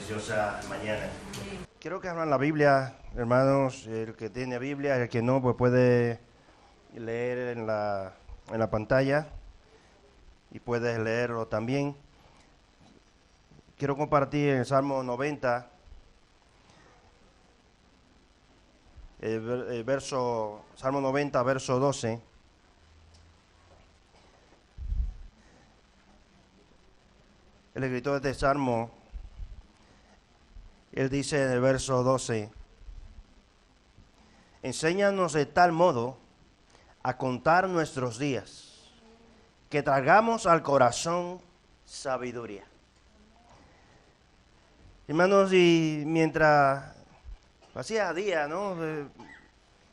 preciosa mañana. Quiero que abran la Biblia, hermanos. El que tiene Biblia, el que no, pues puede leer en la pantalla y puedes leerlo también. Quiero compartir el Salmo 90, Salmo 90, verso 12. El escritor de este Salmo, él dice en el verso 12, enséñanos de tal modo a contar nuestros días, que traigamos al corazón sabiduría. Hermanos, y mientras hacía día, ¿no?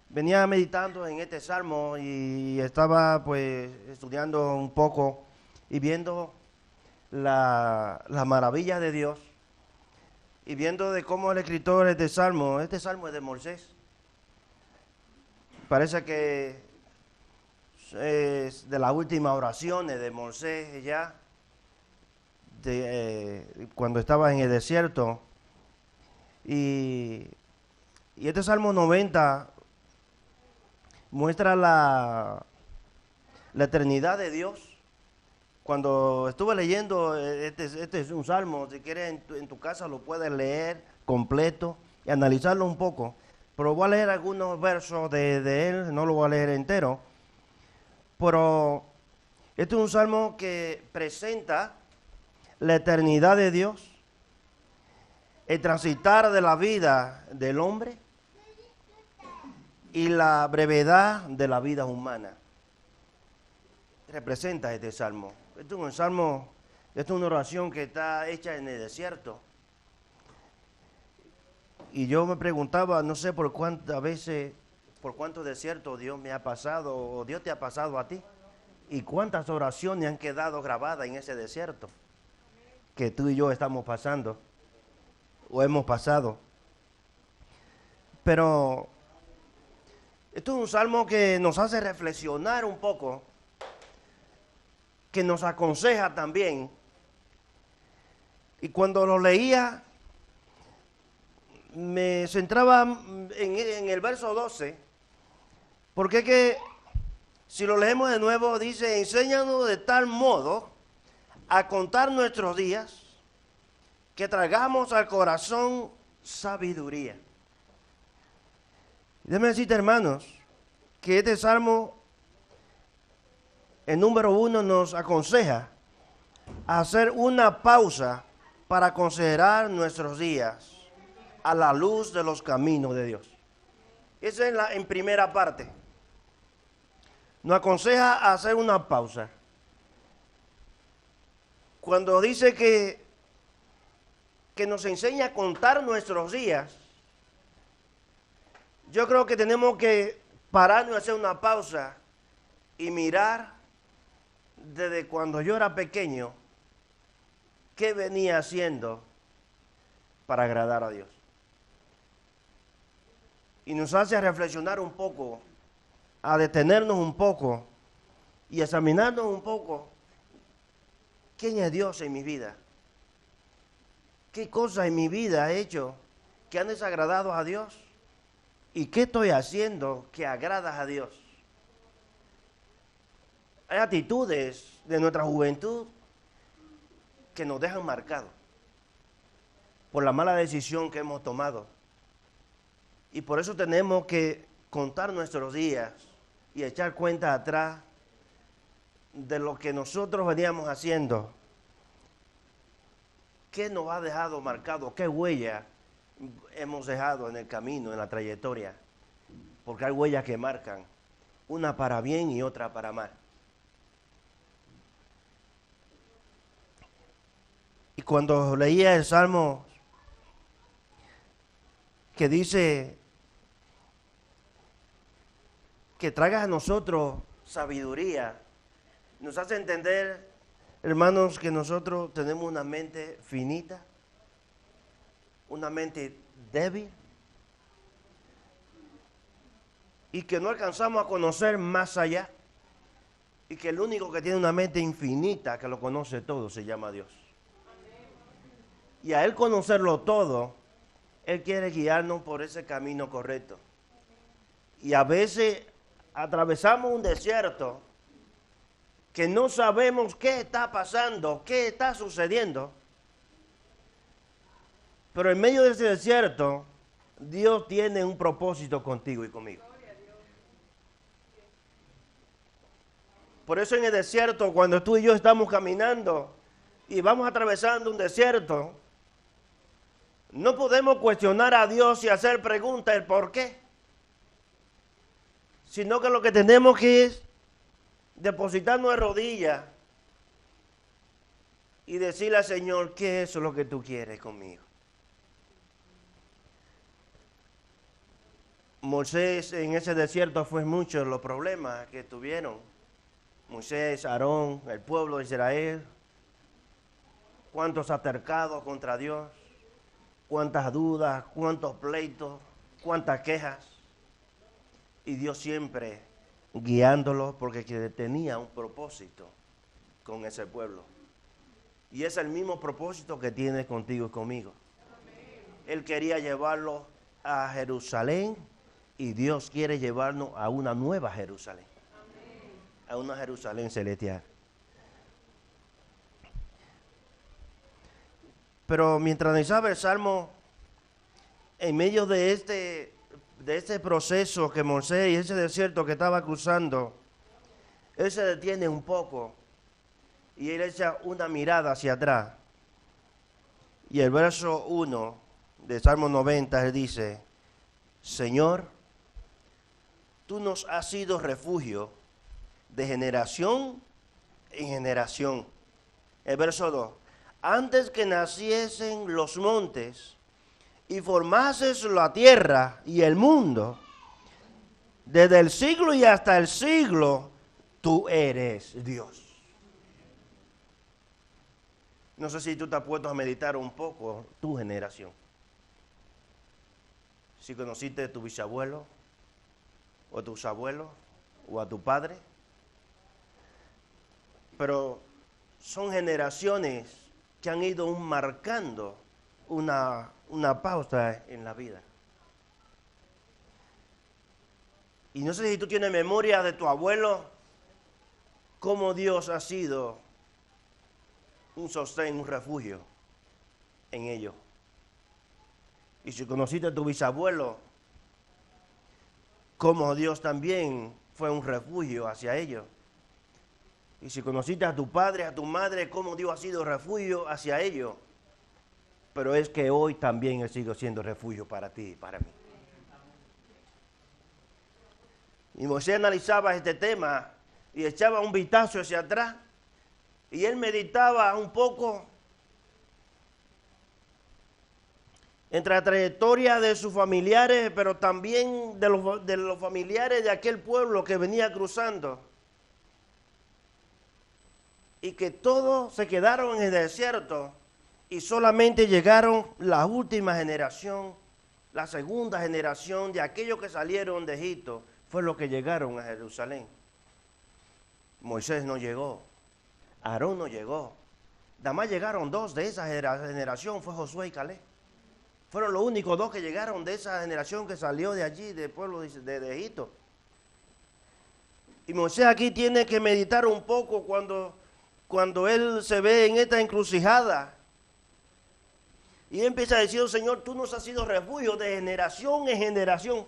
Venía meditando en este Salmo y estaba pues estudiando un poco y viendo la maravilla de Dios y viendo de cómo el escritor de este Salmo es de Moisés. Parece que es de las últimas oraciones de Moisés ya, cuando estaba en el desierto. Y este Salmo 90 muestra la eternidad de Dios. Cuando estuve leyendo, este es un salmo, si quieres en tu casa lo puedes leer completo y analizarlo un poco, pero voy a leer algunos versos de él, no lo voy a leer entero, pero este es un salmo que presenta la eternidad de Dios, el transitar de la vida del hombre y la brevedad de la vida humana. Representa este salmo. Este es un salmo, esta es una oración que está hecha en el desierto. Y yo me preguntaba, no sé por cuántas veces, por cuántos desiertos Dios me ha pasado, o Dios te ha pasado a ti. Y cuántas oraciones han quedado grabadas en ese desierto que tú y yo estamos pasando, o hemos pasado. Pero esto es un salmo que nos hace reflexionar un poco, que nos aconseja también. Y cuando lo leía, me centraba en el verso 12, porque es que si lo leemos de nuevo, dice, enséñanos de tal modo a contar nuestros días, que traigamos al corazón sabiduría. Déjame decirte, hermanos, que este salmo, el número 1, nos aconseja hacer una pausa para considerar nuestros días a la luz de los caminos de Dios. Esa es en primera parte. Nos aconseja hacer una pausa. Cuando dice que nos enseña a contar nuestros días, yo creo que tenemos que pararnos y hacer una pausa y mirar desde cuando yo era pequeño qué venía haciendo para agradar a Dios. Y nos hace reflexionar un poco, a detenernos un poco y examinarnos un poco. ¿Quién es Dios en mi vida? ¿Qué cosas en mi vida he hecho que han desagradado a Dios? ¿Y qué estoy haciendo que agrada a Dios? Hay actitudes de nuestra juventud que nos dejan marcados por la mala decisión que hemos tomado. Y por eso tenemos que contar nuestros días y echar cuenta atrás de lo que nosotros veníamos haciendo. ¿Qué nos ha dejado marcado? ¿Qué huella hemos dejado en el camino, en la trayectoria? Porque hay huellas que marcan, una para bien y otra para mal. Y cuando leía el Salmo que dice que traiga a nosotros sabiduría, nos hace entender, hermanos, que nosotros tenemos una mente finita, una mente débil, y que no alcanzamos a conocer más allá, y que el único que tiene una mente infinita, que lo conoce todo, se llama Dios. Y a Él conocerlo todo, Él quiere guiarnos por ese camino correcto. Y a veces atravesamos un desierto que no sabemos qué está pasando, qué está sucediendo. Pero en medio de ese desierto, Dios tiene un propósito contigo y conmigo. Por eso en el desierto, cuando tú y yo estamos caminando y vamos atravesando un desierto, no podemos cuestionar a Dios y hacer preguntas el por qué, sino que lo que tenemos que es depositarnos de rodillas y decirle al Señor, ¿qué es lo que tú quieres conmigo? Moisés en ese desierto fue muchos los problemas que tuvieron. Moisés, Aarón, el pueblo de Israel, cuántos altercados contra Dios, cuántas dudas, cuántos pleitos, cuántas quejas. Y Dios siempre guiándolos porque tenía un propósito con ese pueblo. Y es el mismo propósito que tiene contigo y conmigo. Él quería llevarlos a Jerusalén y Dios quiere llevarnos a una nueva Jerusalén. A una Jerusalén celestial. Pero mientras analizaba el Salmo, en medio de este proceso que Moisés y ese desierto que estaba cruzando, él se detiene un poco y él echa una mirada hacia atrás. Y el verso 1 de Salmo 90, él dice, Señor, tú nos has sido refugio de generación en generación. El verso 2. Antes que naciesen los montes y formases la tierra y el mundo, desde el siglo y hasta el siglo, tú eres Dios. No sé si tú te has puesto a meditar un poco tu generación. Si conociste a tu bisabuelo, o a tus abuelos, o a tu padre. Pero son generaciones que han ido marcando una pausa en la vida. Y no sé si tú tienes memoria de tu abuelo, cómo Dios ha sido un sostén, un refugio en ellos. Y si conociste a tu bisabuelo, cómo Dios también fue un refugio hacia ellos. Y si conociste a tu padre, a tu madre, cómo Dios ha sido refugio hacia ellos. Pero es que hoy también Él sigue siendo refugio para ti y para mí. Y Moisés analizaba este tema y echaba un vistazo hacia atrás. Y él meditaba un poco entre la trayectoria de sus familiares, pero también de los familiares de aquel pueblo que venía cruzando. Y que todos se quedaron en el desierto y solamente llegaron la última generación, la segunda generación de aquellos que salieron de Egipto, fue los que llegaron a Jerusalén. Moisés no llegó, Aarón no llegó. Nada más llegaron dos de esa generación, fue Josué y Caleb. Fueron los únicos dos que llegaron de esa generación que salió de allí, del pueblo de Egipto. Y Moisés aquí tiene que meditar un poco cuando él se ve en esta encrucijada. Y él empieza a decir, Señor, tú nos has sido refugio de generación en generación.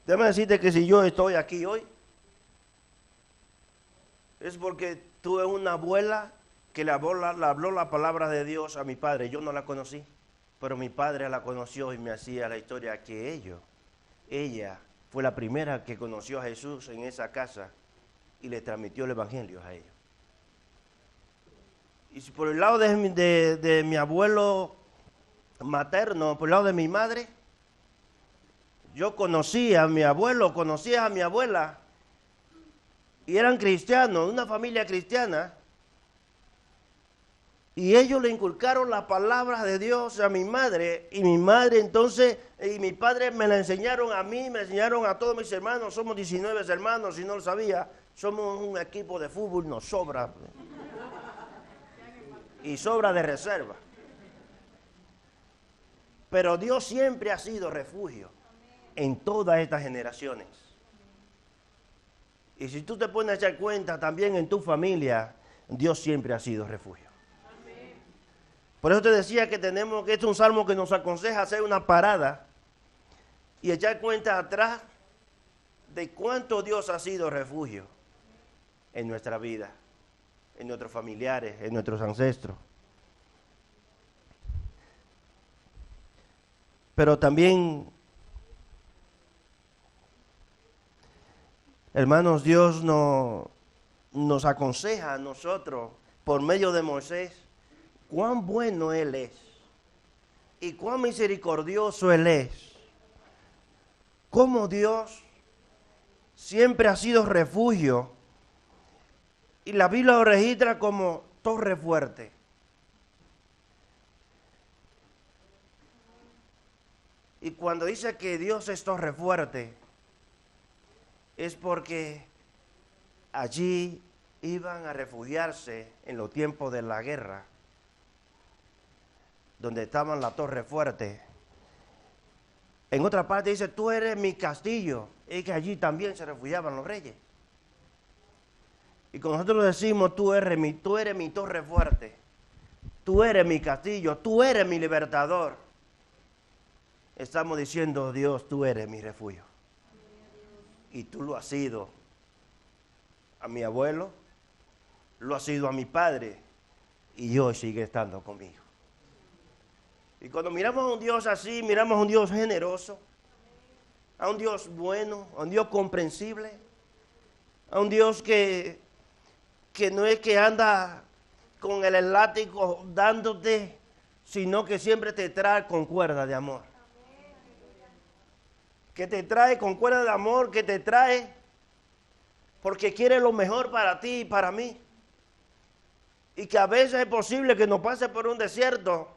Déjame decirte que si yo estoy aquí hoy, es porque tuve una abuela que le habló la palabra de Dios a mi padre. Yo no la conocí, pero mi padre la conoció y me hacía la historia que ella fue la primera que conoció a Jesús en esa casa y le transmitió el evangelio a ellos. Y si por el lado de mi abuelo materno, por el lado de mi madre, yo conocía a mi abuelo, conocía a mi abuela, y eran cristianos, una familia cristiana, y ellos le inculcaron las palabras de Dios a mi madre, y mi madre entonces, y mi padre me la enseñaron a mí, me enseñaron a todos mis hermanos, somos 19 hermanos, si no lo sabía, somos un equipo de fútbol, nos sobra. y sobra de reserva. Pero Dios siempre ha sido refugio en todas estas generaciones. Y si tú te pones a echar cuenta, también en tu familia, Dios siempre ha sido refugio. Por eso te decía que este es un salmo que nos aconseja hacer una parada y echar cuenta atrás de cuánto Dios ha sido refugio en nuestra vida, en nuestros familiares, en nuestros ancestros. Pero también, hermanos, Dios nos aconseja a nosotros por medio de Moisés cuán bueno Él es y cuán misericordioso Él es. Cómo Dios siempre ha sido refugio y la Biblia lo registra como torre fuerte. Y cuando dice que Dios es torre fuerte, es porque allí iban a refugiarse en los tiempos de la guerra, donde estaban la torre fuerte. En otra parte dice, tú eres mi castillo, y que allí también se refugiaban los reyes. Y cuando nosotros decimos, tú eres mi torre fuerte, tú eres mi castillo, tú eres mi libertador, estamos diciendo, Dios, tú eres mi refugio. Y tú lo has sido a mi abuelo, lo has sido a mi padre, y hoy sigue estando conmigo. Y cuando miramos a un Dios así, miramos a un Dios generoso, a un Dios bueno, a un Dios comprensible, a un Dios que no es que anda con el látigo dándote, sino que siempre te trae con cuerda de amor. Que te trae con cuerda de amor, que te trae porque quiere lo mejor para ti y para mí. Y que a veces es posible que nos pase por un desierto,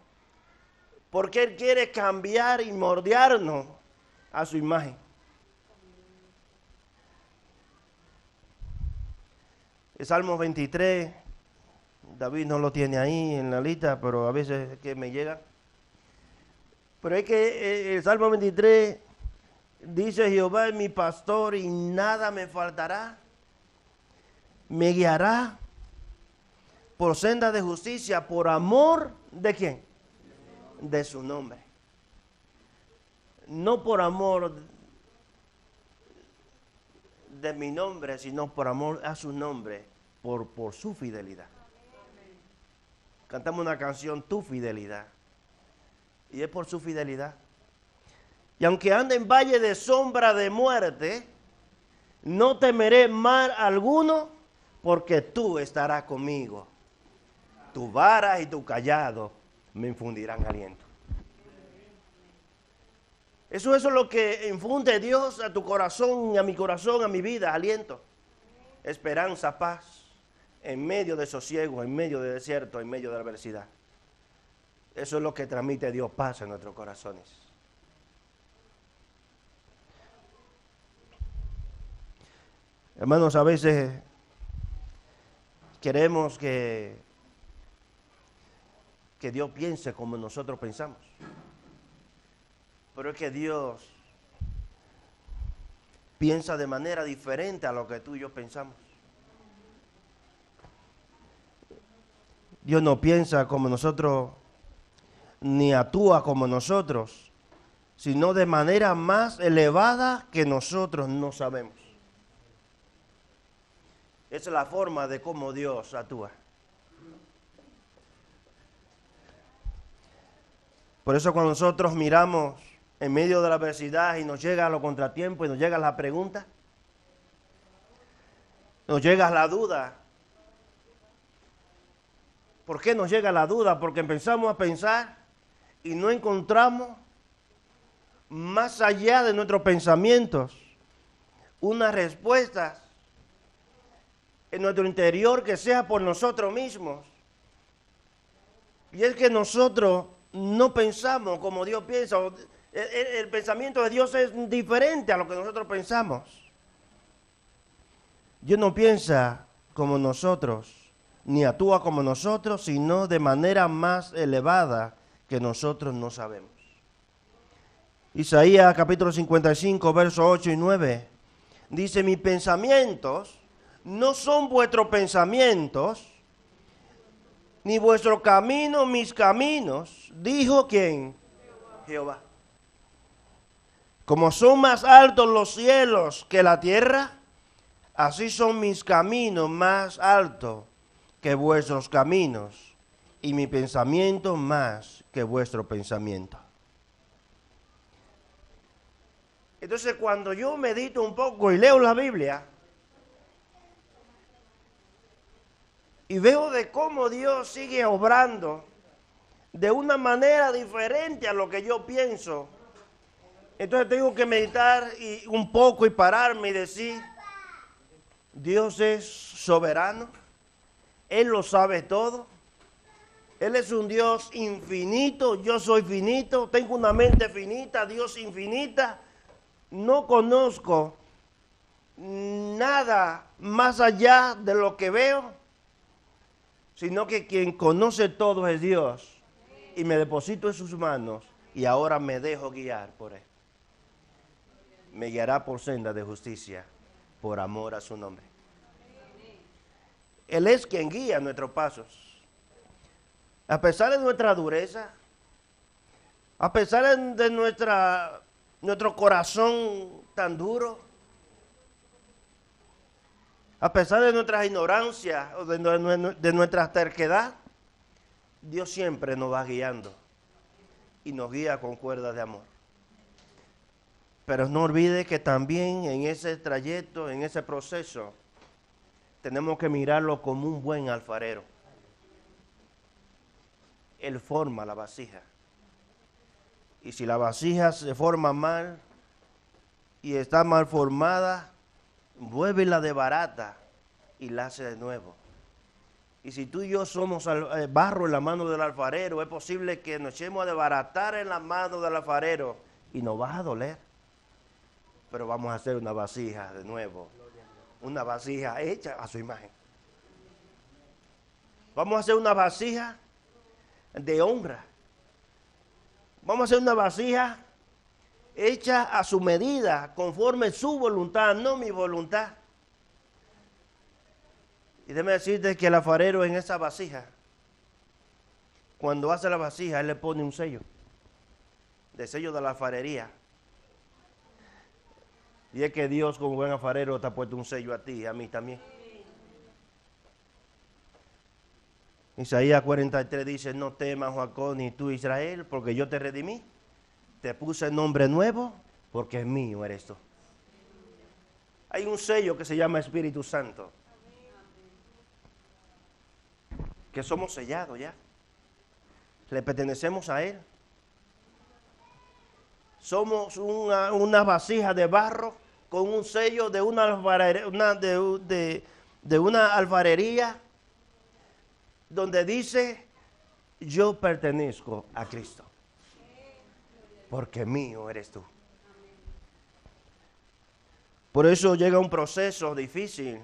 porque Él quiere cambiar y moldearnos a su imagen. El Salmo 23, David no lo tiene ahí en la lista, pero a veces es que me llega. Pero es que el Salmo 23 dice, Jehová es mi pastor y nada me faltará. Me guiará por senda de justicia, por amor ¿de quién? De su nombre. No por amor de mi nombre, sino por amor a su nombre, por su fidelidad. Cantamos una canción, Tu fidelidad. Y es por su fidelidad. Y aunque ande en valle de sombra de muerte, no temeré mal alguno, porque tú estarás conmigo. Tu vara y tu cayado me infundirán aliento. Eso es lo que infunde Dios a tu corazón, a mi corazón, a mi vida, aliento, esperanza, paz, en medio de sosiego, en medio de desierto, en medio de adversidad. Eso es lo que transmite Dios, paz en nuestros corazones. Hermanos, a veces queremos que Dios piense como nosotros pensamos. Pero es que Dios piensa de manera diferente a lo que tú y yo pensamos. Dios no piensa como nosotros, ni actúa como nosotros, sino de manera más elevada que nosotros no sabemos. Esa es la forma de cómo Dios actúa. Por eso cuando nosotros miramos en medio de la adversidad y nos llega los contratiempos y nos llega la pregunta, nos llega la duda. ¿Por qué nos llega la duda? Porque empezamos a pensar y no encontramos más allá de nuestros pensamientos unas respuestas en nuestro interior que sea por nosotros mismos. Y es que nosotros no pensamos como Dios piensa. El pensamiento de Dios es diferente a lo que nosotros pensamos. Dios no piensa como nosotros, ni actúa como nosotros, sino de manera más elevada que nosotros no sabemos. Isaías capítulo 55, versos 8 y 9, dice, mis pensamientos no son vuestros pensamientos, ni vuestro camino mis caminos, dijo ¿quién? Jehová. Como son más altos los cielos que la tierra, así son mis caminos más altos que vuestros caminos, y mi pensamiento más que vuestro pensamiento. Entonces, cuando yo medito un poco y leo la Biblia, y veo de cómo Dios sigue obrando de una manera diferente a lo que yo pienso, entonces tengo que meditar un poco y pararme y decir, Dios es soberano, Él lo sabe todo, Él es un Dios infinito, yo soy finito, tengo una mente finita, Dios infinita, no conozco nada más allá de lo que veo, sino que quien conoce todo es Dios, y me deposito en sus manos, y ahora me dejo guiar por Él. Me guiará por senda de justicia, por amor a su nombre. Él es quien guía nuestros pasos. A pesar de nuestra dureza, a pesar de nuestro corazón tan duro, a pesar de nuestra ignorancia o de nuestra terquedad, Dios siempre nos va guiando y nos guía con cuerdas de amor. Pero no olvide que también en ese trayecto, en ese proceso, tenemos que mirarlo como un buen alfarero. Él forma la vasija. Y si la vasija se forma mal y está mal formada, vuélvela de barata y la hace de nuevo. Y si tú y yo somos barro en la mano del alfarero, es posible que nos echemos a desbaratar en la mano del alfarero y nos va a doler. Pero vamos a hacer una vasija de nuevo, una vasija hecha a su imagen. Vamos a hacer una vasija de honra. Vamos a hacer una vasija hecha a su medida, conforme su voluntad, no mi voluntad. Y déjeme decirte que el alfarero en esa vasija, cuando hace la vasija, él le pone un sello, de sello de la alfarería. Y es que Dios, como buen alfarero, te ha puesto un sello a ti y a mí también. Isaías 43 dice, no temas, Jacob, ni tú, Israel, porque yo te redimí. Te puse nombre nuevo, porque mío eres tú. Hay un sello que se llama Espíritu Santo, que somos sellados ya. Le pertenecemos a Él. Somos una vasija de barro con un sello de una alfarería donde dice, yo pertenezco a Cristo, porque mío eres tú. Por eso llega un proceso difícil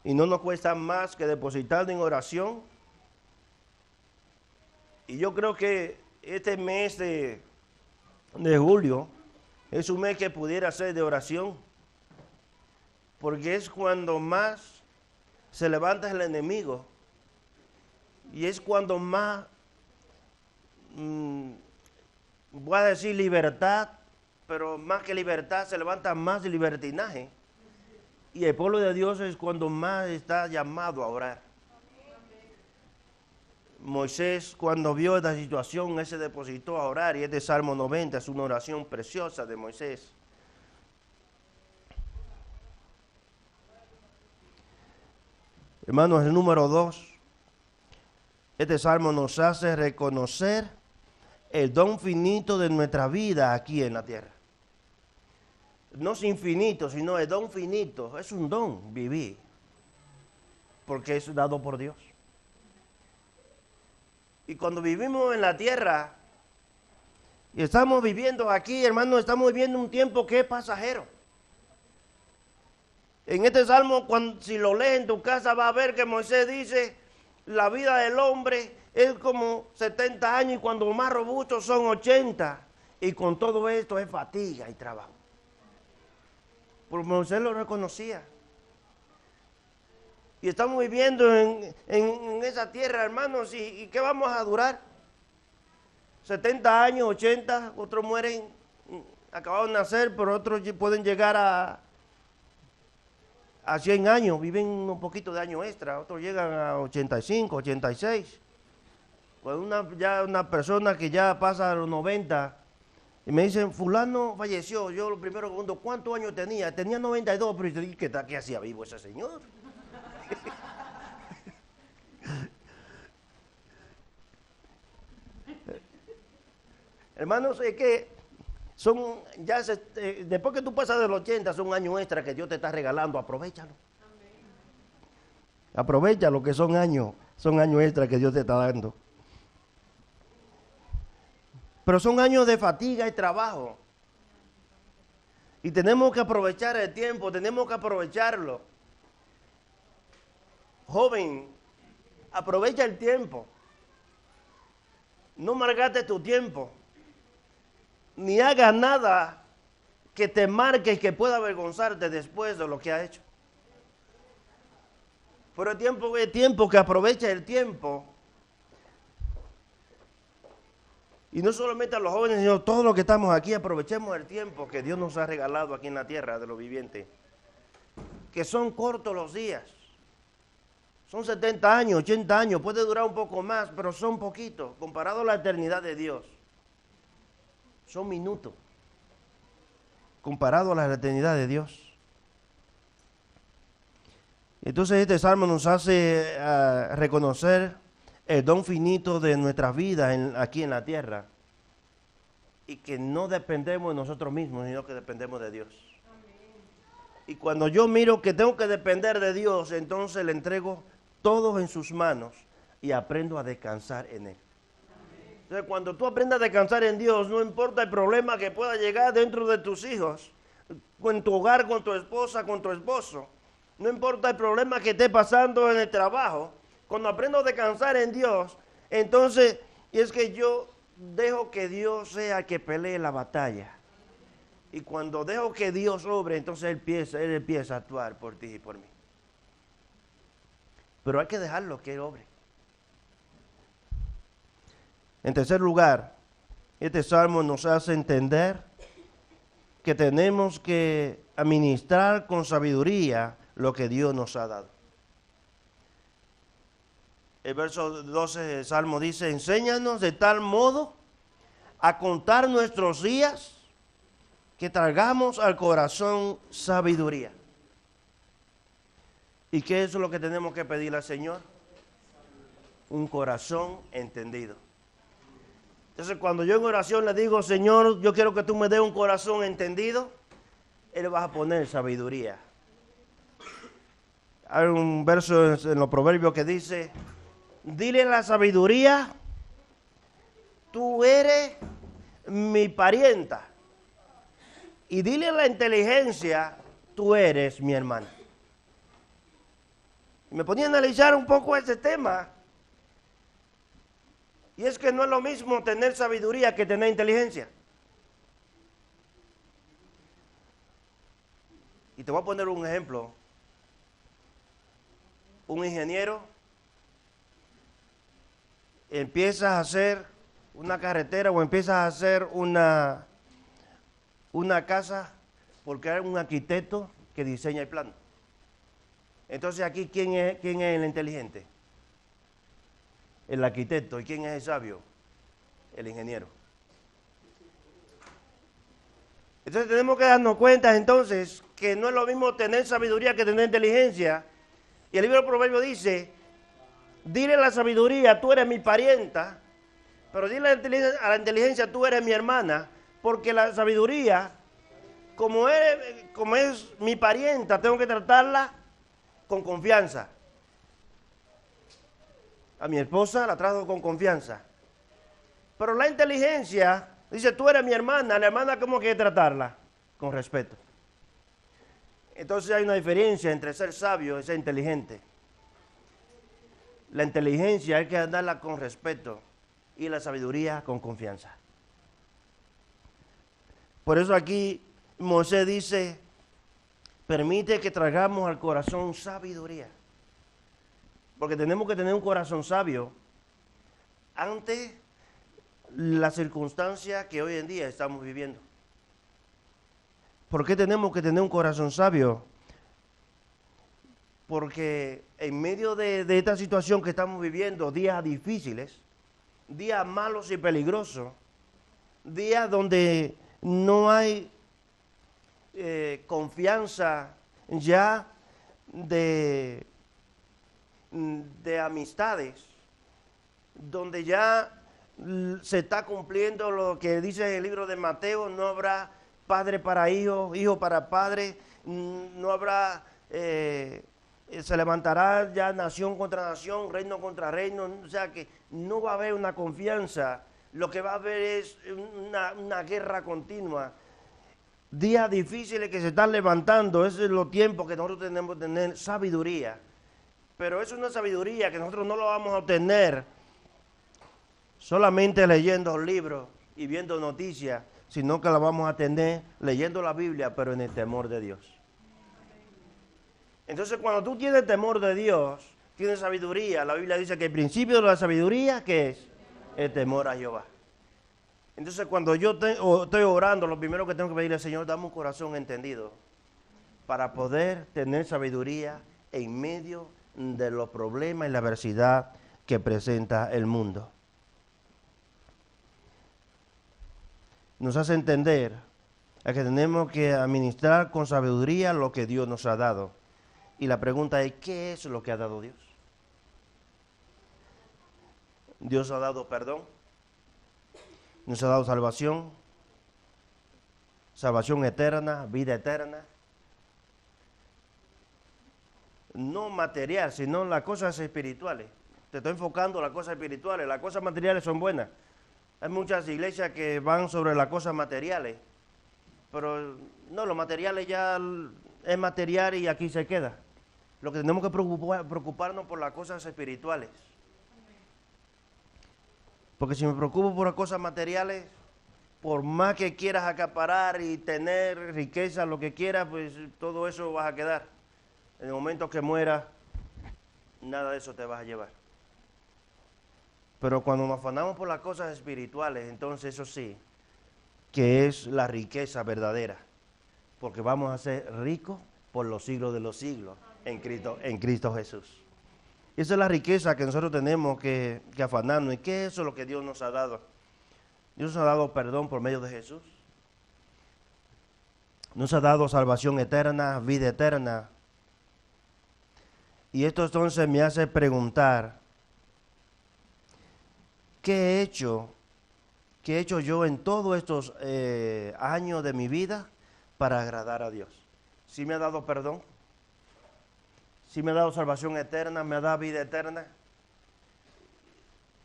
y no nos cuesta más que depositar en oración. Y yo creo que este mes de julio es un mes que pudiera ser de oración, porque es cuando más se levanta el enemigo y es cuando más, voy a decir libertad, pero más que libertad se levanta más libertinaje, y el pueblo de Dios es cuando más está llamado a orar. Moisés, cuando vio esta situación, él se depositó a orar, y este Salmo 90 es una oración preciosa de Moisés. Hermanos, el número 2, este Salmo nos hace reconocer el don finito de nuestra vida aquí en la tierra. No es infinito, sino el don finito, es un don vivir, porque es dado por Dios. Y cuando vivimos en la tierra y estamos viviendo aquí, hermanos, estamos viviendo un tiempo que es pasajero. En este salmo, si lo lees en tu casa, va a ver que Moisés dice, la vida del hombre es como 70 años y cuando más robustos son 80. Y con todo esto es fatiga y trabajo. Porque Moisés lo reconocía. Y estamos viviendo en esa tierra, hermanos, ¿y qué vamos a durar? 70 años, 80, otros mueren acabaron de nacer, pero otros pueden llegar a 100 años, viven un poquito de años extra, otros llegan a 85, 86. Cuando ya una persona que ya pasa a los 90 y me dicen, fulano falleció, yo lo primero que pregunto, ¿cuántos años tenía? Tenía 92, pero yo dije, ¿qué hacía vivo ese señor? Hermanos, es que son, ya después que tú pasas de los 80, son años extra que Dios te está regalando, aprovechalo. Aprovecha lo que son años extra que Dios te está dando. Pero son años de fatiga y trabajo. Y tenemos que aprovechar el tiempo, tenemos que aprovecharlo. Joven, aprovecha el tiempo. No malgastes tu tiempo. Ni hagas nada que te marque y que pueda avergonzarte después de lo que ha hecho. Pero el tiempo que aprovecha el tiempo. Y no solamente a los jóvenes, sino todos los que estamos aquí, aprovechemos el tiempo que Dios nos ha regalado aquí en la tierra de los vivientes. Que son cortos los días. Son 70 años, 80 años, puede durar un poco más, pero son poquitos, comparado a la eternidad de Dios. Son minutos, comparado a la eternidad de Dios. Entonces este salmo nos hace reconocer el don finito de nuestras vidas aquí en la tierra. Y que no dependemos de nosotros mismos, sino que dependemos de Dios. Amén. Y cuando yo miro que tengo que depender de Dios, entonces le entrego todo en sus manos y aprendo a descansar en Él. Amén. Entonces cuando tú aprendas a descansar en Dios, no importa el problema que pueda llegar dentro de tus hijos, en tu hogar, con tu esposa, con tu esposo, no importa el problema que esté pasando en el trabajo, cuando aprendo a descansar en Dios, entonces, y es que yo dejo que Dios sea el que pelee la batalla. Y cuando dejo que Dios obre, entonces Él empieza a actuar por ti y por mí. Pero hay que dejarlo que Él obre. En tercer lugar, este salmo nos hace entender que tenemos que administrar con sabiduría lo que Dios nos ha dado. El verso 12 del Salmo dice, enséñanos de tal modo a contar nuestros días que traigamos al corazón sabiduría. ¿Y qué es lo que tenemos que pedirle al Señor? Un corazón entendido. Entonces cuando yo en oración le digo, Señor, yo quiero que tú me des un corazón entendido, Él va a poner sabiduría. Hay un verso en los Proverbios que dice, dile la sabiduría, tú eres mi parienta. Y dile la inteligencia, tú eres mi hermana. Y me ponía a analizar un poco ese tema. Y es que no es lo mismo tener sabiduría que tener inteligencia. Y te voy a poner un ejemplo. Un ingeniero empiezas a hacer una carretera o empiezas a hacer una casa porque hay un arquitecto que diseña el plano. Entonces aquí, ¿quién es el inteligente? El arquitecto. ¿Y quién es el sabio? El ingeniero. Entonces tenemos que darnos cuenta entonces que no es lo mismo tener sabiduría que tener inteligencia. Y el libro de Proverbios dice, dile la sabiduría, tú eres mi parienta, pero dile a la inteligencia, tú eres mi hermana, porque la sabiduría, como es mi parienta, tengo que tratarla con confianza. A mi esposa la trato con confianza. Pero la inteligencia, dice, tú eres mi hermana, la hermana, ¿cómo hay que tratarla? Con respeto. Entonces hay una diferencia entre ser sabio y ser inteligente. La inteligencia hay que andarla con respeto y la sabiduría con confianza. Por eso aquí Moisés dice, permite que traigamos al corazón sabiduría. Porque tenemos que tener un corazón sabio ante la circunstancia que hoy en día estamos viviendo. ¿Por qué tenemos que tener un corazón sabio? Porque en medio de esta situación que estamos viviendo, días difíciles, días malos y peligrosos, días donde no hay confianza ya de amistades, donde ya se está cumpliendo lo que dice en el libro de Mateo, no habrá padre para hijo, hijo para padre, no habrá, se levantará ya nación contra nación, reino contra reino, o sea que no va a haber una confianza, lo que va a haber es una guerra continua. Días difíciles que se están levantando, ese es los tiempos que nosotros tenemos que tener sabiduría. Pero es una sabiduría que nosotros no lo vamos a obtener solamente leyendo libros y viendo noticias, sino que la vamos a tener leyendo la Biblia, pero en el temor de Dios. Entonces, cuando tú tienes temor de Dios, tienes sabiduría. La Biblia dice que el principio de la sabiduría, ¿qué es? El temor a Jehová. Entonces, cuando yo estoy orando, lo primero que tengo que pedirle al Señor, dame un corazón entendido para poder tener sabiduría en medio de los problemas y la adversidad que presenta el mundo. Nos hace entender a que tenemos que administrar con sabiduría lo que Dios nos ha dado. Y la pregunta es, ¿qué es lo que ha dado Dios? Dios ha dado perdón, nos ha dado salvación, salvación eterna, vida eterna. No material, sino las cosas espirituales. Te estoy enfocando en las cosas espirituales. Las cosas materiales son buenas. Hay muchas iglesias que van sobre las cosas materiales. Pero no, lo material ya es material y aquí se queda. Lo que tenemos que preocuparnos por las cosas espirituales. Porque si me preocupo por las cosas materiales, por más que quieras acaparar y tener riqueza, lo que quieras, pues todo eso vas a quedar. En el momento que mueras, nada de eso te vas a llevar. Pero cuando nos afanamos por las cosas espirituales, entonces eso sí, que es la riqueza verdadera. Porque vamos a ser ricos por los siglos de los siglos en Cristo Jesús. Y esa es la riqueza que nosotros tenemos que afanarnos. ¿Y qué es eso lo que Dios nos ha dado? Dios nos ha dado perdón por medio de Jesús. Nos ha dado salvación eterna, vida eterna. Y esto entonces me hace preguntar, ¿qué he hecho yo en todos estos años de mi vida para agradar a Dios? ¿Sí me ha dado perdón? ¿Sí me ha dado salvación eterna? ¿Me ha dado vida eterna?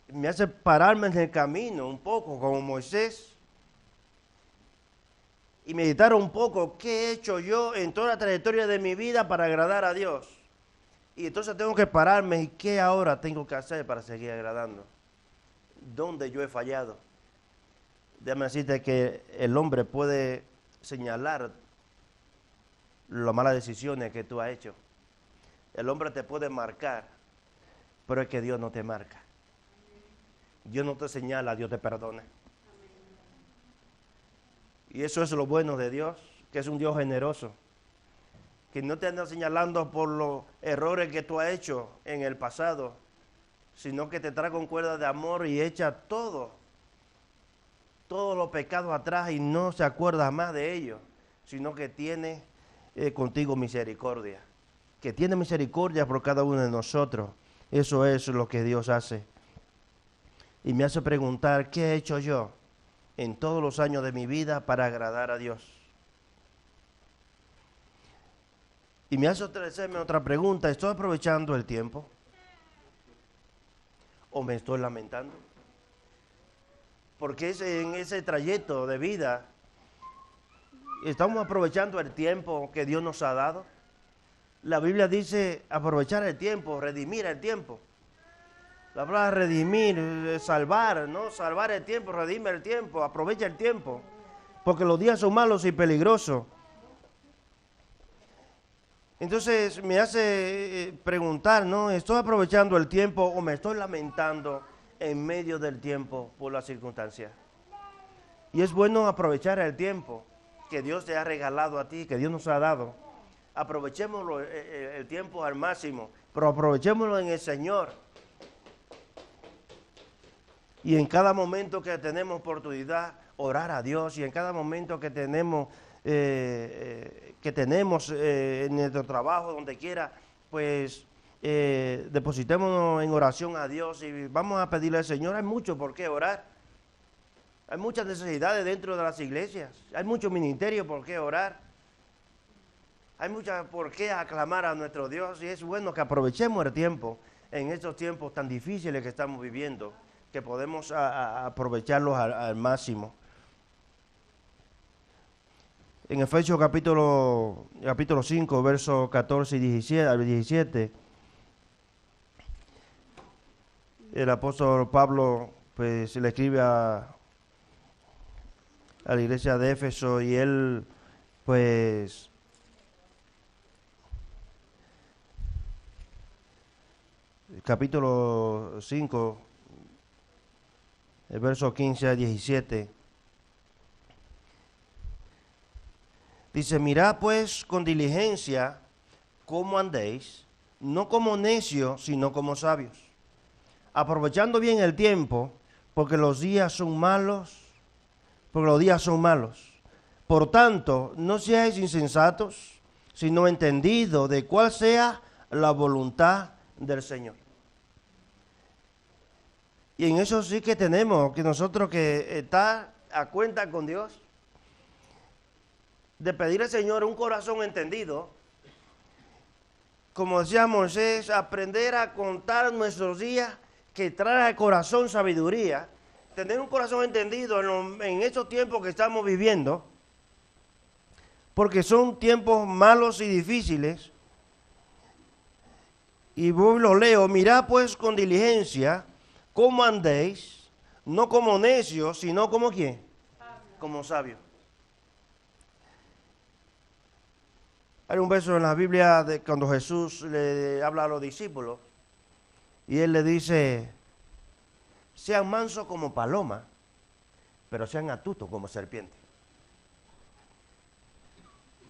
Me hace pararme en el camino un poco como Moisés y meditar un poco qué he hecho yo en toda la trayectoria de mi vida para agradar a Dios. Y entonces tengo que pararme y qué ahora tengo que hacer para seguir agradando. ¿Dónde yo he fallado? Déjame decirte que el hombre puede señalar las malas decisiones que tú has hecho. El hombre te puede marcar, pero es que Dios no te marca. Dios no te señala, Dios te perdona. Y eso es lo bueno de Dios, que es un Dios generoso, que no te anda señalando por los errores que tú has hecho en el pasado, sino que te trae con cuerda de amor y echa todos los pecados atrás y no se acuerda más de ellos, sino que tiene contigo misericordia, que tiene misericordia por cada uno de nosotros. Eso es lo que Dios hace. Y me hace preguntar, ¿qué he hecho yo en todos los años de mi vida para agradar a Dios? Y me hace hacerme otra pregunta, ¿estoy aprovechando el tiempo? ¿O me estoy lamentando? Porque en ese trayecto de vida, ¿estamos aprovechando el tiempo que Dios nos ha dado? La Biblia dice aprovechar el tiempo, redimir el tiempo. La palabra redimir, salvar, ¿no? Salvar el tiempo, redime el tiempo, aprovecha el tiempo. Porque los días son malos y peligrosos. Entonces me hace preguntar, ¿no? ¿Estoy aprovechando el tiempo o me estoy lamentando en medio del tiempo por las circunstancias? Y es bueno aprovechar el tiempo que Dios te ha regalado a ti, que Dios nos ha dado. Aprovechémoslo el tiempo al máximo, pero aprovechémoslo en el Señor. Y en cada momento que tenemos oportunidad, orar a Dios. Y en cada momento que tenemos en nuestro trabajo, donde quiera, pues depositémonos en oración a Dios y vamos a pedirle al Señor. Hay mucho por qué orar. Hay muchas necesidades dentro de las iglesias. Hay mucho ministerio por qué orar. Hay mucho por qué aclamar a nuestro Dios. Y es bueno que aprovechemos el tiempo en estos tiempos tan difíciles que estamos viviendo, que podemos aprovecharlos al máximo. En Efesios capítulo 5, versos 14 y 17, el apóstol Pablo pues le escribe a la iglesia de Éfeso y él pues capítulo 5, el verso 15 a 17, dice: mirad pues con diligencia cómo andéis, no como necios, sino como sabios, aprovechando bien el tiempo, porque los días son malos, Por tanto, no seáis insensatos, sino entendidos de cuál sea la voluntad del Señor. Y en eso sí que tenemos que nosotros que estar a cuenta con Dios, de pedir al Señor un corazón entendido. Como decía Moisés, aprender a contar nuestros días, que trae al corazón sabiduría. Tener un corazón entendido en estos tiempos que estamos viviendo, porque son tiempos malos y difíciles. Y voy lo leo: mirad pues con diligencia cómo andéis, no como necios, sino como ¿quién? Como sabios. Hay un verso en la Biblia de cuando Jesús le habla a los discípulos y él le dice: sean mansos como paloma, pero sean astutos como serpiente.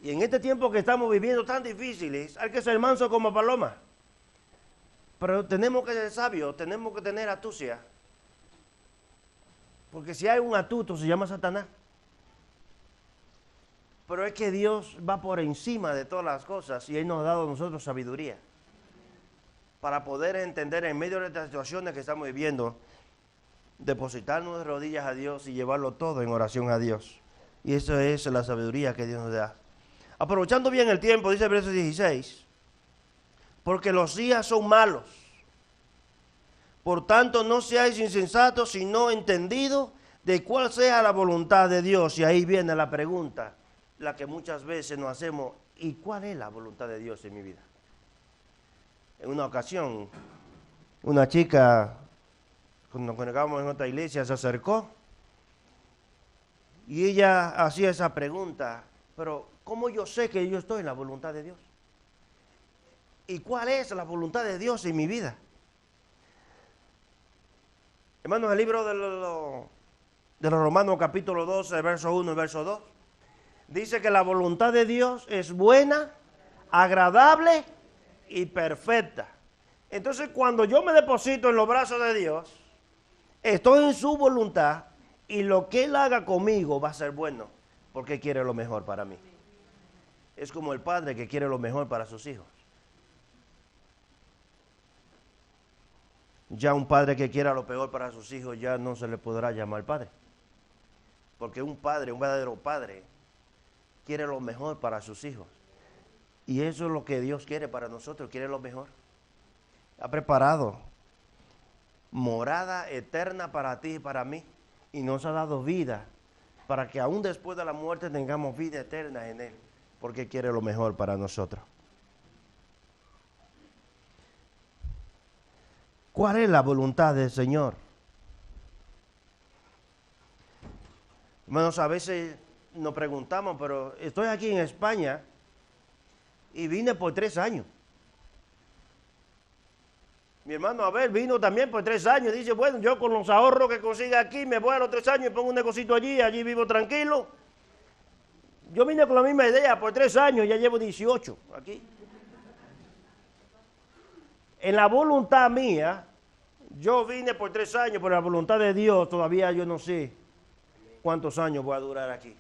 Y en este tiempo que estamos viviendo tan difíciles, hay que ser manso como paloma. Pero tenemos que ser sabios, tenemos que tener astucia. Porque si hay un astuto, se llama Satanás. Pero es que Dios va por encima de todas las cosas y Él nos ha dado a nosotros sabiduría para poder entender en medio de estas situaciones que estamos viviendo, depositar nuestras rodillas a Dios y llevarlo todo en oración a Dios. Y eso es la sabiduría que Dios nos da. Aprovechando bien el tiempo, dice el verso 16, porque los días son malos. Por tanto, no seáis insensatos, sino entendidos de cuál sea la voluntad de Dios. Y ahí viene la pregunta, la que muchas veces nos hacemos: ¿y cuál es la voluntad de Dios en mi vida? En una ocasión, una chica, cuando nos congregamos en otra iglesia, se acercó y ella hacía esa pregunta: pero ¿cómo yo sé que yo estoy en la voluntad de Dios? ¿Y cuál es la voluntad de Dios en mi vida? Hermanos, el libro de los Romanos capítulo 12, verso 1 y verso 2, dice que la voluntad de Dios es buena, agradable y perfecta. Entonces, cuando yo me deposito en los brazos de Dios, estoy en su voluntad y lo que Él haga conmigo va a ser bueno, porque quiere lo mejor para mí. Es como el padre que quiere lo mejor para sus hijos. Ya un padre que quiera lo peor para sus hijos ya no se le podrá llamar padre. Porque un padre, un verdadero padre, quiere lo mejor para sus hijos. Y eso es lo que Dios quiere para nosotros, quiere lo mejor. Ha preparado morada eterna para ti y para mí. Y nos ha dado vida para que aún después de la muerte tengamos vida eterna en Él. Porque quiere lo mejor para nosotros. ¿Cuál es la voluntad del Señor? Hermanos, a veces nos preguntamos, pero estoy aquí en España y vine por 3 años. Mi hermano Abel vino también por 3 años. Dice, bueno, yo con los ahorros que consiga aquí me voy a los 3 años y pongo un negocito allí vivo tranquilo. Yo vine con la misma idea por 3 años, ya llevo 18 aquí. En la voluntad mía, yo vine por 3 años, pero la voluntad de Dios todavía yo no sé cuántos años voy a durar aquí.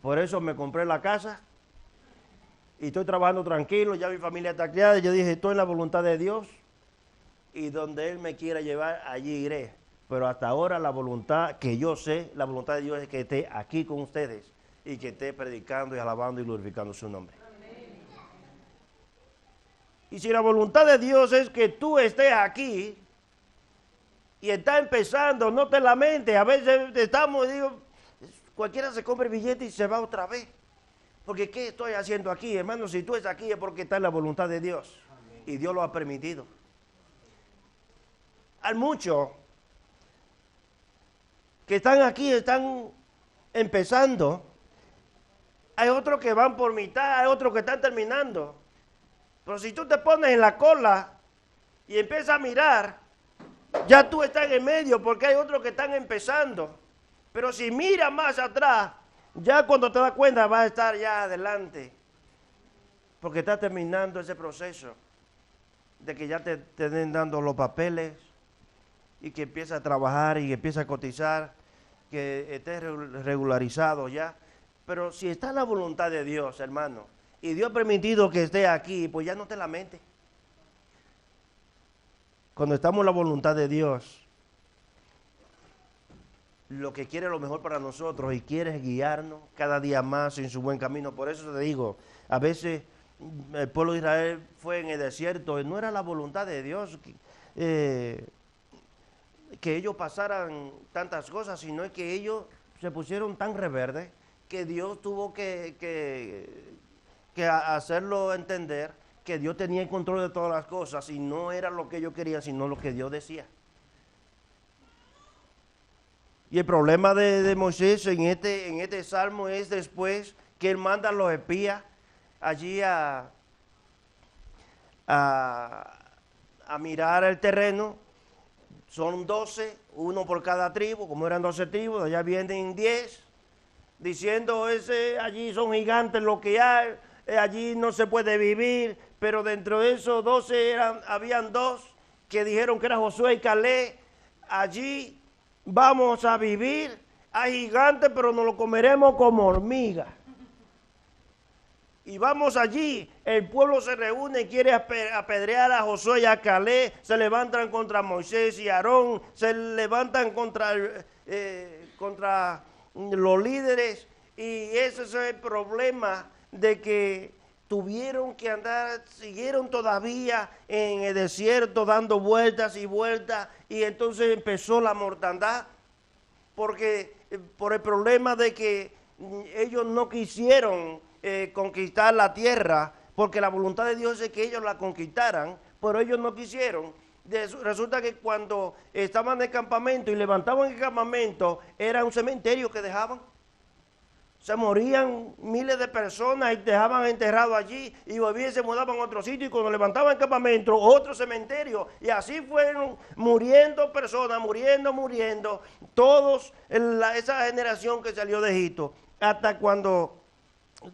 Por eso me compré la casa y estoy trabajando tranquilo, ya mi familia está criada. Y yo dije, estoy en la voluntad de Dios y donde Él me quiera llevar, allí iré. Pero hasta ahora la voluntad que yo sé, la voluntad de Dios es que esté aquí con ustedes y que esté predicando y alabando y glorificando su nombre. Amén. Y si la voluntad de Dios es que tú estés aquí y está empezando, no te lamentes. A veces estamos y digo, cualquiera se compra el billete y se va otra vez. Porque ¿qué estoy haciendo aquí, hermano? Si tú estás aquí es porque está en la voluntad de Dios. Amén. Y Dios lo ha permitido. Hay muchos que están aquí, están empezando. Hay otros que van por mitad, hay otros que están terminando. Pero si tú te pones en la cola y empiezas a mirar, ya tú estás en el medio porque hay otros que están empezando. Pero si miras más atrás, ya cuando te das cuenta vas a estar ya adelante. Porque está terminando ese proceso de que ya te den dando los papeles y que empieza a trabajar y que empieza a cotizar, que esté regularizado ya. Pero si está en la voluntad de Dios, hermano, y Dios ha permitido que esté aquí, pues ya no te lamentes. Cuando estamos en la voluntad de Dios, lo que quiere lo mejor para nosotros y quiere guiarnos cada día más en su buen camino. Por eso te digo, a veces el pueblo de Israel fue en el desierto, y no era la voluntad de Dios que ellos pasaran tantas cosas, sino que ellos se pusieron tan rebeldes que Dios tuvo que hacerlo entender que Dios tenía el control de todas las cosas y no era lo que ellos querían, sino lo que Dios decía. Y el problema de Moisés en este salmo es después que él manda a los espías allí a mirar el terreno. Son 12, uno por cada tribu, como eran 12 tribus, allá vienen 10, diciendo, allí son gigantes lo que hay, allí no se puede vivir, pero dentro de esos 12 habían 2 que dijeron que era Josué y Caleb, allí vamos a vivir, hay gigantes, pero nos lo comeremos como hormigas. Y vamos allí, el pueblo se reúne y quiere apedrear a Josué y a Caleb, se levantan contra Moisés y Aarón, se levantan contra los líderes, y ese es el problema de que tuvieron que andar, siguieron todavía en el desierto dando vueltas y vueltas, y entonces empezó la mortandad, porque por el problema de que ellos no quisieron conquistar la tierra, porque la voluntad de Dios es que ellos la conquistaran, pero ellos no quisieron. Resulta que cuando estaban en el campamento y levantaban el campamento, era un cementerio que dejaban. Se morían miles de personas y dejaban enterrado allí, y volvían y se mudaban a otro sitio, y cuando levantaban el campamento, otro cementerio, y así fueron muriendo personas, muriendo, todos esa generación que salió de Egipto, hasta cuando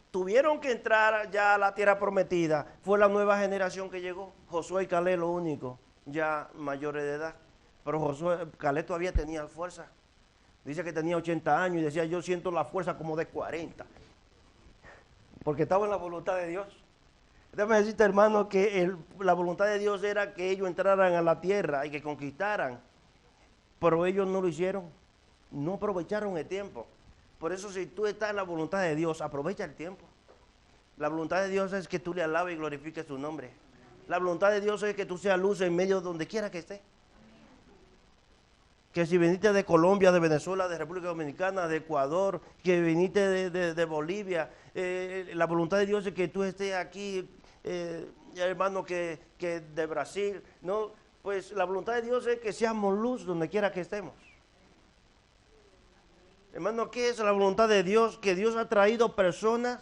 tuvieron que entrar ya a la tierra prometida, fue la nueva generación que llegó. Josué y Caleb, lo único, ya mayores de edad, pero Caleb todavía tenía fuerza. Dice que tenía 80 años y decía, yo siento la fuerza como de 40, porque estaba en la voluntad de Dios. Déjame decirte, hermano, que la voluntad de Dios era que ellos entraran a la tierra y que conquistaran, pero ellos no lo hicieron, no aprovecharon el tiempo. Por eso, si tú estás en la voluntad de Dios, aprovecha el tiempo. La voluntad de Dios es que tú le alabes y glorifiques su nombre. La voluntad de Dios es que tú seas luz en medio de donde quiera que estés. Que si viniste de Colombia, de Venezuela, de República Dominicana, de Ecuador, que viniste de Bolivia, la voluntad de Dios es que tú estés aquí, hermano, que de Brasil, ¿no? pues la voluntad de Dios es que seamos luz donde quiera que estemos. Hermano, ¿qué es la voluntad de Dios? Que Dios ha traído personas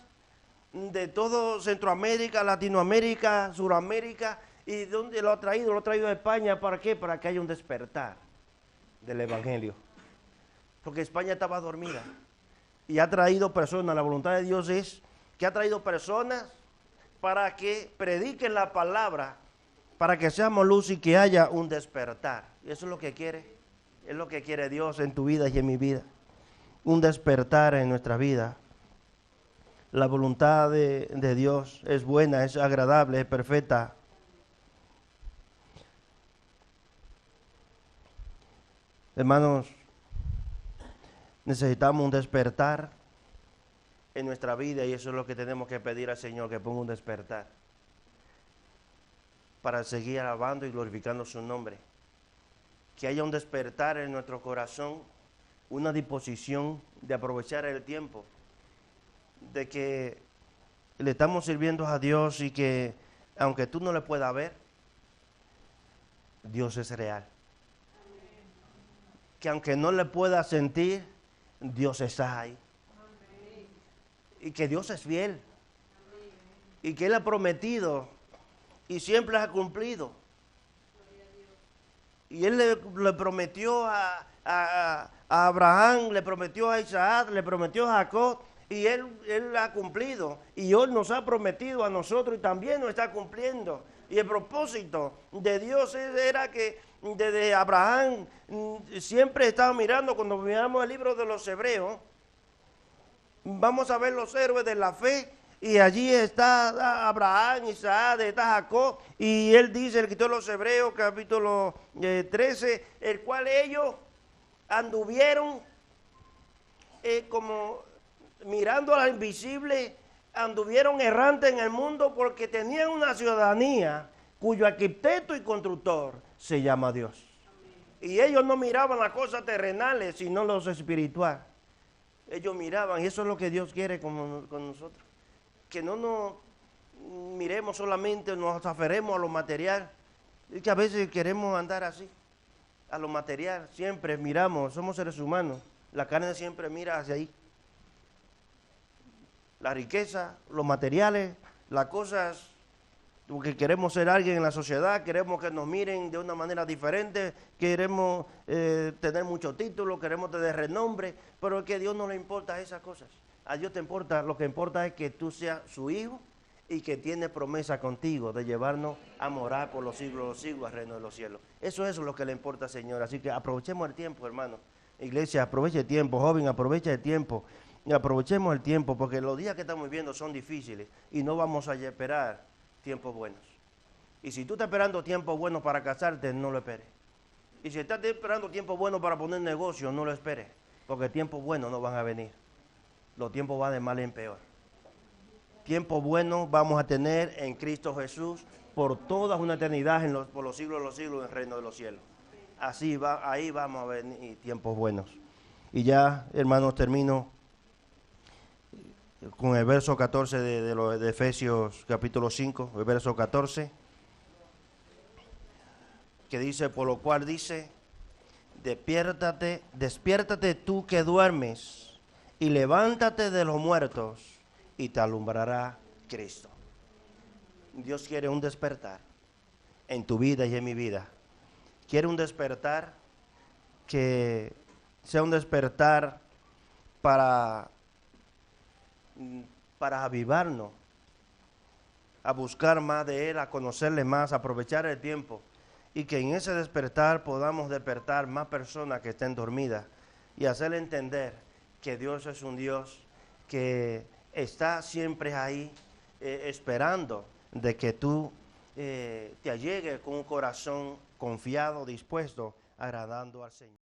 de todo Centroamérica, Latinoamérica, Suramérica, y ¿dónde lo ha traído? Lo ha traído a España, ¿para qué? Para que haya un despertar del Evangelio. Porque España estaba dormida. Y ha traído personas, la voluntad de Dios es que ha traído personas para que prediquen la palabra, para que seamos luz y que haya un despertar. Y eso es lo que quiere, es lo que quiere Dios en tu vida y en mi vida. Un despertar en nuestra vida. La voluntad de Dios es buena, es agradable, es perfecta. Hermanos, necesitamos un despertar en nuestra vida y eso es lo que tenemos que pedir al Señor, que ponga un despertar para seguir alabando y glorificando su nombre. Que haya un despertar en nuestro corazón, una disposición de aprovechar el tiempo, de que le estamos sirviendo a Dios y que aunque tú no le puedas ver, Dios es real. Que aunque no le puedas sentir, Dios está ahí. Y que Dios es fiel. Y que Él ha prometido y siempre ha cumplido. Y Él le prometió a Abraham, le prometió a Isaac, le prometió a Jacob, y Él ha cumplido. Y hoy nos ha prometido a nosotros y también nos está cumpliendo. Y el propósito de Dios era que desde Abraham siempre estaba mirando, cuando miramos el libro de los Hebreos, vamos a ver los héroes de la fe, y allí está Abraham, Isaac, está Jacob, y él dice, el escritor de los Hebreos, capítulo 13, el cual ellos anduvieron como mirando a la invisible, anduvieron errantes en el mundo porque tenían una ciudadanía cuyo arquitecto y constructor se llama Dios. Y ellos no miraban las cosas terrenales, sino los espirituales. Ellos miraban, y eso es lo que Dios quiere con nosotros. Que no nos miremos solamente, nos aferremos a lo material. Es que a veces queremos andar así, a lo material. Siempre miramos, somos seres humanos. La carne siempre mira hacia ahí. La riqueza, los materiales, las cosas, porque queremos ser alguien en la sociedad, queremos que nos miren de una manera diferente, queremos tener muchos títulos, queremos tener renombre, pero es que a Dios no le importa esas cosas. A Dios te importa, lo que importa es que tú seas su hijo y que tiene promesa contigo de llevarnos a morar por los siglos al reino de los cielos. Eso es lo que le importa al Señor. Así que aprovechemos el tiempo, hermano. Iglesia, aproveche el tiempo. Joven, aprovecha el tiempo. Y aprovechemos el tiempo, porque los días que estamos viviendo son difíciles y no vamos a esperar tiempos buenos. Y si tú estás esperando tiempos buenos para casarte, no lo esperes. Y si estás esperando tiempos buenos para poner negocio, no lo esperes, porque tiempos buenos no van a venir. Los tiempos van de mal en peor. Tiempos buenos vamos a tener en Cristo Jesús por toda una eternidad, por los siglos de los siglos, en el reino de los cielos. Así va, ahí vamos a venir tiempos buenos. Y ya, hermanos, termino con el verso 14 de Efesios capítulo 5, el verso 14, que dice, por lo cual dice, despiértate tú que duermes, y levántate de los muertos, y te alumbrará Cristo. Dios quiere un despertar en tu vida y en mi vida. Quiere un despertar que sea un despertar para avivarnos, a buscar más de Él, a conocerle más, a aprovechar el tiempo, y que en ese despertar podamos despertar más personas que estén dormidas y hacerle entender que Dios es un Dios que está siempre ahí esperando de que tú te allegues con un corazón confiado, dispuesto, agradando al Señor.